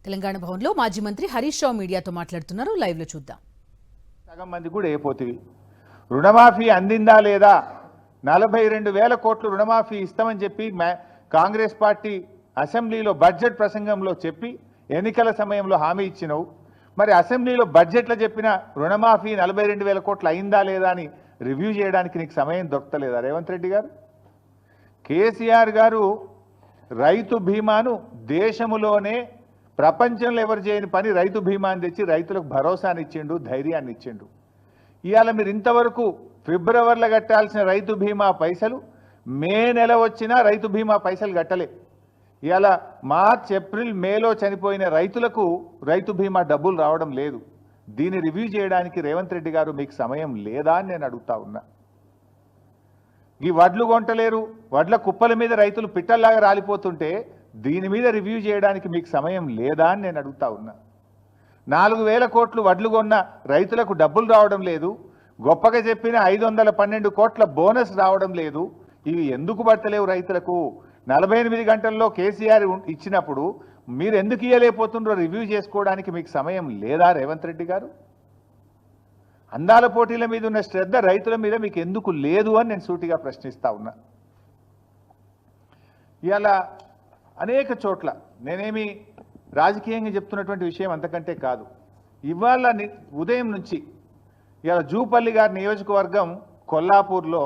తెలంగాణ భవన్లో మాజీ మంత్రి హరీష్ రావు మీడియాతో మాట్లాడుతున్నారు. లైవ్ లో చూద్దాం. సగం మంది కూడా అయిపోతుంది. రుణమాఫీ అందిందా లేదా? 42,000 కోట్లు రుణమాఫీ ఇస్తామని చెప్పి కాంగ్రెస్ పార్టీ అసెంబ్లీలో బడ్జెట్ ప్రసంగంలో చెప్పి ఎన్నికల సమయంలో హామీ ఇచ్చినవు. మరి అసెంబ్లీలో బడ్జెట్లో చెప్పిన రుణమాఫీ 42,000 కోట్లు అయిందా లేదా అని రివ్యూ చేయడానికి నీకు సమయం దొరకలేదా రేవంత్ రెడ్డి గారు? కేసీఆర్ గారు రైతు బీమాను దేశములోనే ప్రపంచంలో ఎవరు చేయని పని రైతు బీమాని తెచ్చి రైతులకు భరోసాని ఇచ్చిండు, ధైర్యాన్ని ఇచ్చిండు. ఇవాళ మీరు ఇంతవరకు ఫిబ్రవరిలో కట్టాల్సిన రైతు బీమా పైసలు మే నెల వచ్చినా రైతు బీమా పైసలు కట్టలే. ఇవాళ మార్చ్, ఏప్రిల్, మేలో చనిపోయిన రైతులకు రైతు బీమా డబ్బులు రావడం లేదు. దీన్ని రివ్యూ చేయడానికి రేవంత్ రెడ్డి గారు మీకు సమయం లేదా అని నేను అడుగుతా ఉన్నా. ఈ వడ్లు కొంటలేరు, వడ్ల కుప్పల మీద రైతులు పిట్టల్లాగా రాలిపోతుంటే దీని మీద రివ్యూ చేయడానికి మీకు సమయం లేదా అని నేను అడుగుతా ఉన్నా. 4,000 కోట్లు వడ్లు కొన్న రైతులకు డబ్బులు రావడం లేదు. గొప్పగా చెప్పిన 512 కోట్ల బోనస్ రావడం లేదు. ఇవి ఎందుకు పడతలేవు రైతులకు? 48 గంటల్లో కేసీఆర్ ఇచ్చినప్పుడు మీరు ఎందుకు ఇయ్యలేకపోతుండ్రో రివ్యూ చేసుకోవడానికి మీకు సమయం లేదా రేవంత్ రెడ్డి గారు? అందాల పోటీల మీద ఉన్న శ్రద్ధ రైతుల మీద మీకు ఎందుకు లేదు అని నేను సూటిగా ప్రశ్నిస్తా ఉన్నా. ఇలా అనేక చోట్ల నేనేమి రాజకీయంగా చెప్తున్నటువంటి విషయం అంతకంటే కాదు. ఇవాళ ఉదయం నుంచి ఇవాళ జూపల్లి గారి నియోజకవర్గం కొల్లాపూర్లో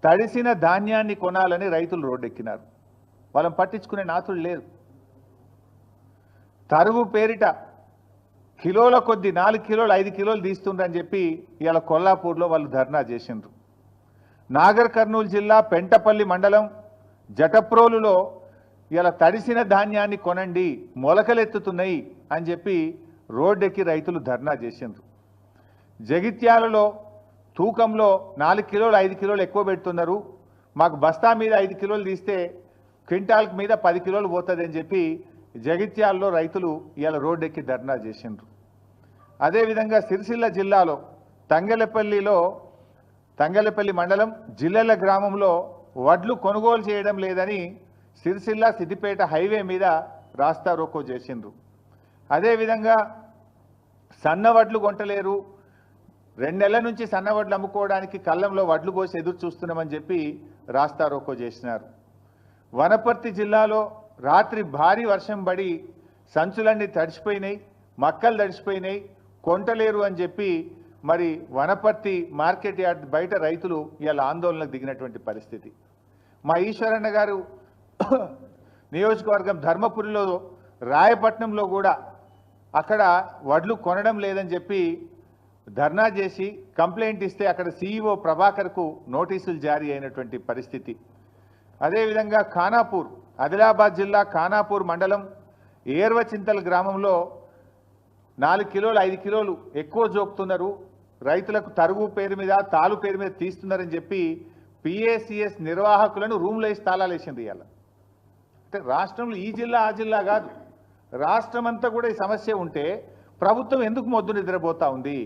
తడిసిన ధాన్యాన్ని కొనాలని రైతులు రోడ్డెక్కినారు. వాళ్ళని పట్టించుకునే నాతులు లేదు. తరుగు పేరిట కిలోల కొద్ది 4 కిలోలు 5 కిలోలు తీస్తుండ్రని చెప్పి ఇవాళ కొల్లాపూర్లో వాళ్ళు ధర్నా చేసిండ్రు. నాగర్ కర్నూలు జిల్లా పెంటపల్లి మండలం జటప్రోలులో ఇలా తడిసిన ధాన్యాన్ని కొనండి, మొలకలెత్తుతున్నాయి అని చెప్పి రోడ్డెక్కి రైతులు ధర్నా చేసిండ్రు. జగిత్యాలలో తూకంలో 4 కిలోలు 5 కిలోలు ఎక్కువ పెడుతున్నారు, మాకు బస్తా మీద 5 కిలోలు తీస్తే క్వింటాల్ మీద 10 కిలోలు పోతుంది అని చెప్పి జగిత్యాలలో రైతులు ఇవాళ రోడ్డెక్కి ధర్నా చేసిండ్రు. అదేవిధంగా సిరిసిల్ల జిల్లాలో తంగలపల్లి మండలం జిల్లెల గ్రామంలో వడ్లు కొనుగోలు చేయడం లేదని సిరిసిల్ల సిద్దిపేట హైవే మీద రాస్తా రోకో చేసిండ్రు. అదేవిధంగా సన్నవడ్లు కొంటలేరు, 2 నెలల నుంచి సన్నవడ్లు అమ్ముకోవడానికి కళ్ళంలో వడ్లు పోసి ఎదురు చూస్తున్నామని చెప్పి రాస్తా రోకో చేసినారు. వనపర్తి జిల్లాలో రాత్రి భారీ వర్షం పడి సంచులన్నీ తడిచిపోయినాయి, మక్కలు తడిచిపోయినాయి, కొంటలేరు అని చెప్పి మరి వనపర్తి మార్కెట్ యార్డ్ బయట రైతులు ఇవాళ ఆందోళనకు దిగినటువంటి పరిస్థితి. మా ఈశ్వరన్న గారు నియోజకవర్గం ధర్మపురిలో రాయపట్నంలో కూడా అక్కడ వడ్లు కొనడం లేదని చెప్పి ధర్నా చేసి కంప్లైంట్ ఇస్తే అక్కడ సీఈఓ ప్రభాకర్కు నోటీసులు జారీ అయినటువంటి పరిస్థితి. అదేవిధంగా ఖానాపూర్, ఆదిలాబాద్ జిల్లా ఖానాపూర్ మండలం ఏర్వచింతల గ్రామంలో 4 కిలోలు 5 కిలోలు ఎక్కువ జోకుతున్నారు, రైతులకు తరుగు పేరు మీద తాలు పేరు మీద తీస్తున్నారని చెప్పి పిఏసిఎస్ నిర్వాహకులను రూమ్లో వేసి తాళాలు వేసింది. ఇవాళ అంటే రాష్ట్రంలో ఈ జిల్లా ఆ జిల్లా కాదు, రాష్ట్రం అంతా కూడా ఈ సమస్య ఉంటే ప్రభుత్వం ఎందుకు మొద్దు నిద్రపోతా ఉంది?